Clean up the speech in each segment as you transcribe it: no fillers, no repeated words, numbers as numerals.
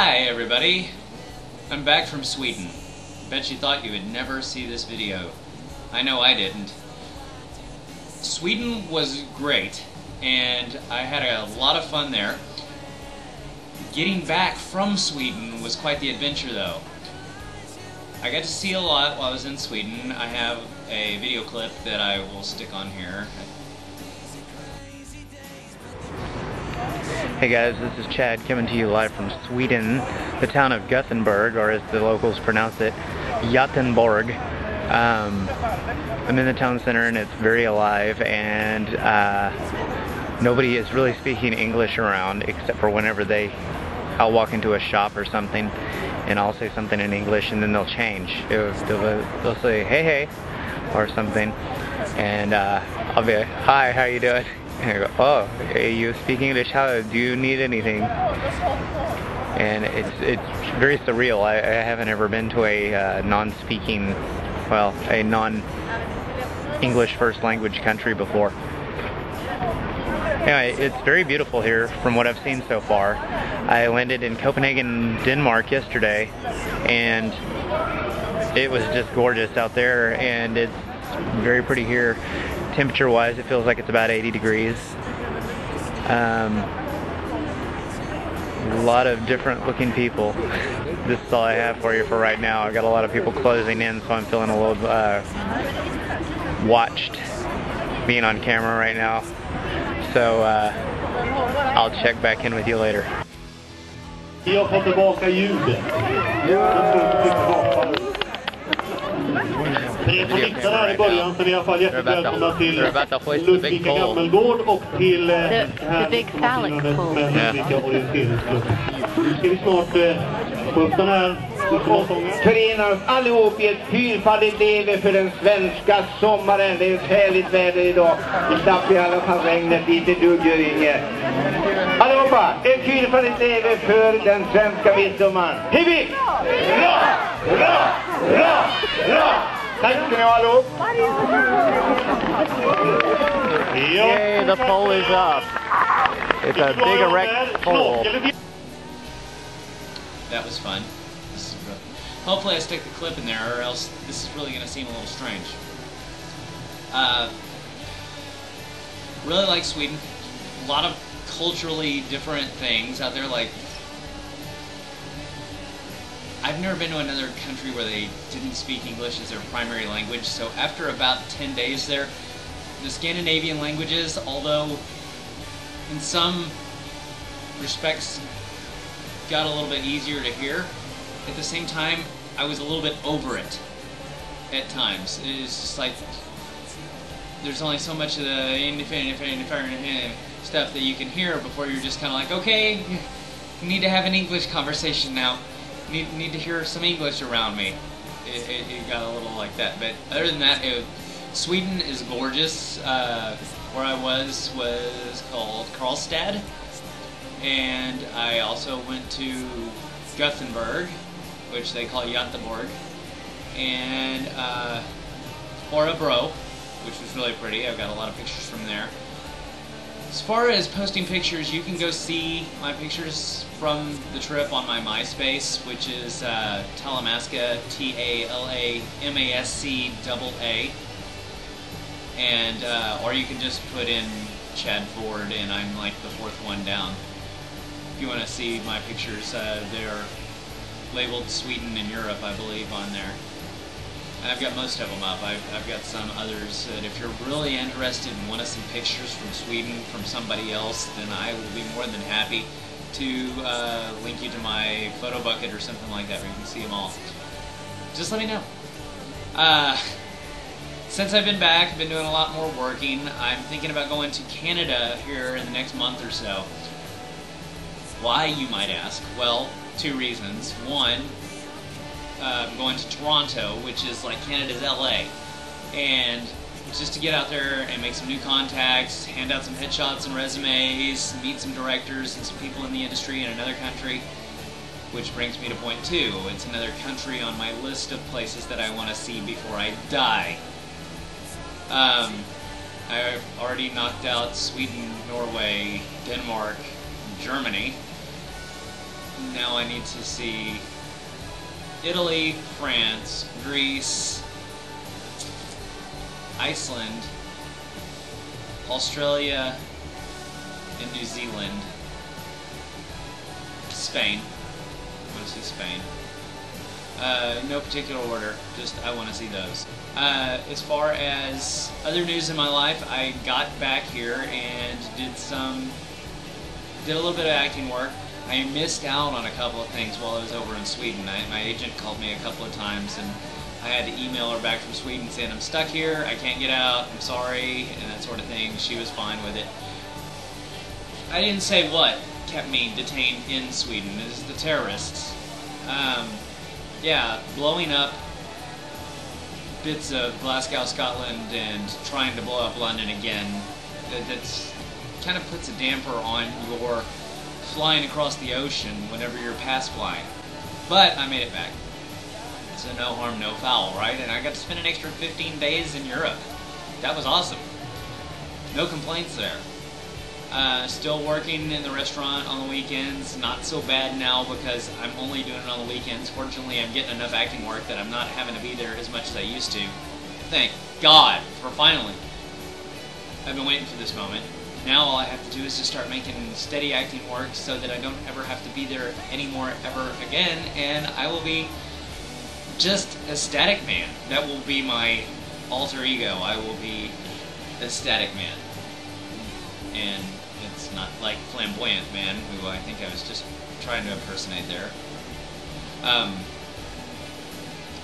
Hi everybody, I'm back from Sweden. Bet you thought you would never see this video. I know I didn't. Sweden was great and I had a lot of fun there. Getting back from Sweden was quite the adventure though. I got to see a lot while I was in Sweden. I have a video clip that I will stick on here. Hey guys, this is Chad coming to you live from Sweden, the town of Gothenburg, or as the locals pronounce it, Gothenburg. I'm in the town center and it's very alive, and nobody is really speaking English around except for whenever I'll walk into a shop or something and I'll say something in English and then they'll change. They'll say, hey, hey, or something, and I'll be like, hi, how you doing? And I go, oh, you speak English? How do you need anything? And it's very surreal. I haven't ever been to a non-speaking, well, a non-English first language country before. Anyway, it's very beautiful here from what I've seen so far. I landed in Copenhagen, Denmark yesterday, and it was just gorgeous out there, and it's very pretty here. Temperature wise, it feels like it's about 80 degrees. A lot of different looking people. This is all I have for you for right now. I've got a lot of people closing in, so I'm feeling a little watched being on camera right now. So I'll check back in with you later. Jag får tillbaka ljudet. Tre på mixar här i början, så ni är i alla fall jättevälkomna till Ludvika Gammelgård och till the big phallic pool. Ludvika Orienteringsklubb. Nu ska vi snart få upp den här sången. Förenar oss allihop i ett fyrfaldigt leve för den svenska sommaren. Det är ett härligt väder idag. Vi slapp i alla fall regnet, lite duggöringe. Allihopa, ett fyrfaldigt leve för den svenska midsommaren. Hipp hipp! Bra! Bra! Bra! Bra! Tack ska ni ha allihop! Yay, the pole is up. It's a big erect pole. That was fun. Hopefully I stick the clip in there, or else this is really going to seem a little strange. Really like Sweden. A lot of culturally different things out there. Like, I've never been to another country where they didn't speak English as their primary language, so after about 10 days there, the Scandinavian languages, although in some respects got a little bit easier to hear, at the same time, I was a little bit over it at times. It's just like, there's only so much of the stuff that you can hear before you're just kind of like, okay, you need to have an English conversation now. Need to hear some English around me. It got a little like that, but other than that, Sweden is gorgeous. Where I was called Karlstad, and I also went to Gothenburg, which they call Göteborg, and Örebro, which was really pretty. I've got a lot of pictures from there. As far as posting pictures, you can go see my pictures from the trip on my MySpace, which is Talamasca, TALAMASCAA, and or you can just put in Chad Ford, and I'm like the fourth one down. If you want to see my pictures, they're labeled Sweden and Europe, I believe, on there. And I've got most of them up. I've got some others that if you're really interested and want to see pictures from Sweden from somebody else, then I will be more than happy to link you to my photo bucket or something like that where you can see them all. Just let me know. Since I've been back, I've been doing a lot more working. I'm thinking about going to Canada here in the next month or so. Why, you might ask? Well, two reasons. One, I'm going to Toronto, which is like Canada's LA, and just to get out there and make some new contacts, hand out some headshots and resumes, meet some directors and some people in the industry in another country, which brings me to point two. It's another country on my list of places that I want to see before I die. I've already knocked out Sweden, Norway, Denmark, Germany. now I need to see Italy, France, Greece, Iceland, Australia, and New Zealand. Spain. I want to see Spain. No particular order, just I want to see those. As far as other news in my life, I got back here and did a little bit of acting work. I missed out on a couple of things while I was over in Sweden. My agent called me a couple of times and I had to email her back from Sweden saying I'm stuck here, I can't get out, I'm sorry, and that sort of thing. She was fine with it. I didn't say what kept me detained in Sweden. It is the terrorists. Yeah, blowing up bits of Glasgow, Scotland, and trying to blow up London again. That's kind of puts a damper on your flying across the ocean whenever you're past flying. But I made it back. So no harm, no foul, right? And I got to spend an extra 15 days in Europe. That was awesome. No complaints there. Still working in the restaurant on the weekends. Not so bad now because I'm only doing it on the weekends. Fortunately, I'm getting enough acting work that I'm not having to be there as much as I used to. Thank God for finally. I've been waiting for this moment. Now all I have to do is just start making steady acting work so that I don't ever have to be there anymore ever again, and I will be just a Static Man. That will be my alter ego. I will be a Static Man. And it's not like Flamboyant Man, who I think I was just trying to impersonate there.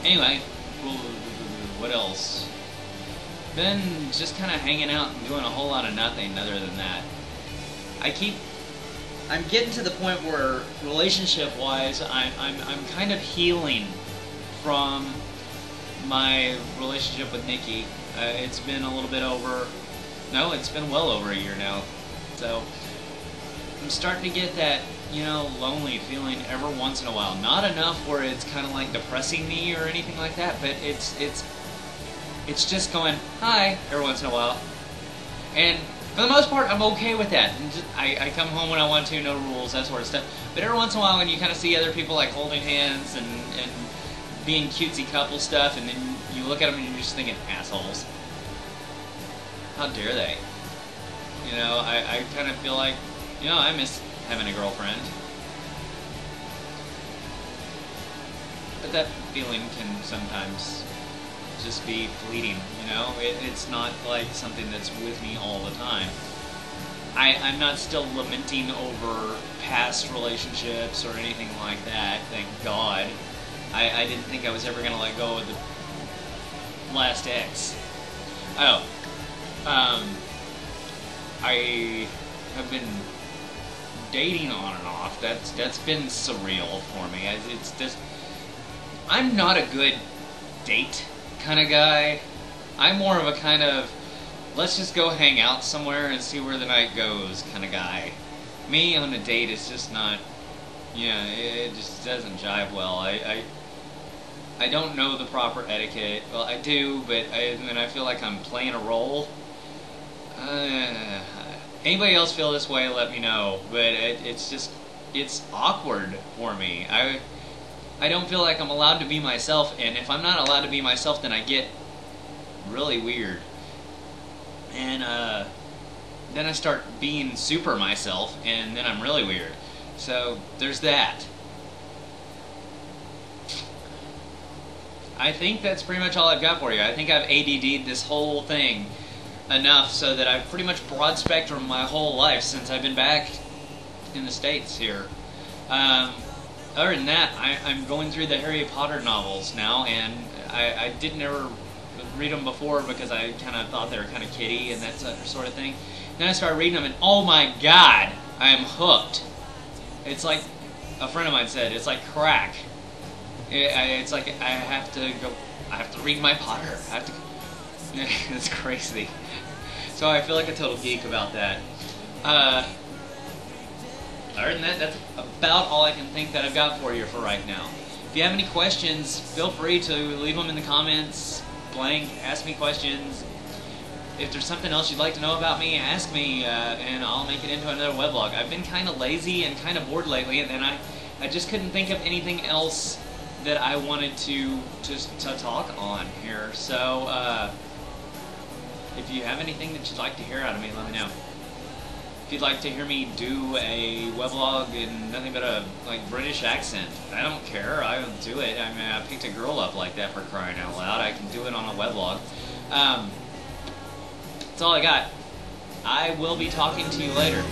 Anyway, what else? Been just kind of hanging out and doing a whole lot of nothing other than that. I'm getting to the point where relationship-wise, I'm kind of healing from my relationship with Nikki. It's been a little bit over, no, it's been well over a year now. So I'm starting to get that, you know, lonely feeling every once in a while. Not enough where it's kind of like depressing me or anything like that, but it's just going, hi, every once in a while. And for the most part, I'm okay with that. And just, I come home when I want to, no rules, that sort of stuff. But every once in a while when you kind of see other people like holding hands and being cutesy couple stuff, and then you look at them and you're just thinking, assholes. How dare they? You know, I kind of feel like, you know, I miss having a girlfriend. But that feeling can sometimes just be fleeting, you know? It's not like something that's with me all the time. I'm not still lamenting over past relationships or anything like that, thank God. I didn't think I was ever going to let go of the last ex. Oh. I have been dating on and off. That's been surreal for me. It's just, I'm not a good date kind of guy. I'm more of a kind of, let's just go hang out somewhere and see where the night goes kind of guy. Me on a date is just not, yeah, it just doesn't jive well. I don't know the proper etiquette. Well, I do, but I feel like I'm playing a role. Anybody else feel this way, let me know. But it's awkward for me. I don't feel like I'm allowed to be myself, and if I'm not allowed to be myself, then I get really weird. And then I start being super myself, and then I'm really weird. So there's that. I think that's pretty much all I've got for you. I think I've ADD'd this whole thing enough so that I've pretty much broad spectrum my whole life since I've been back in the States here. Other than that, I'm going through the Harry Potter novels now, and I didn't ever read them before because I kind of thought they were kind of kiddie and that sort of thing. Then I started reading them, and oh my God, I am hooked. It's like a friend of mine said, it's like crack. It's like I have to read my Potter. It's crazy. So I feel like a total geek about that. Other than that, that's about all I can think that I've got for you for right now. If you have any questions, feel free to leave them in the comments. Blank, ask me questions. If there's something else you'd like to know about me, ask me, and I'll make it into another weblog. I've been kind of lazy and kind of bored lately, and then I just couldn't think of anything else that I wanted to talk on here. So if you have anything that you'd like to hear out of me, let me know. If you'd like to hear me do a weblog in nothing but a British accent, I don't care. I will do it. I mean, I picked a girl up like that, for crying out loud. I can do it on a weblog. That's all I got. I will be talking to you later.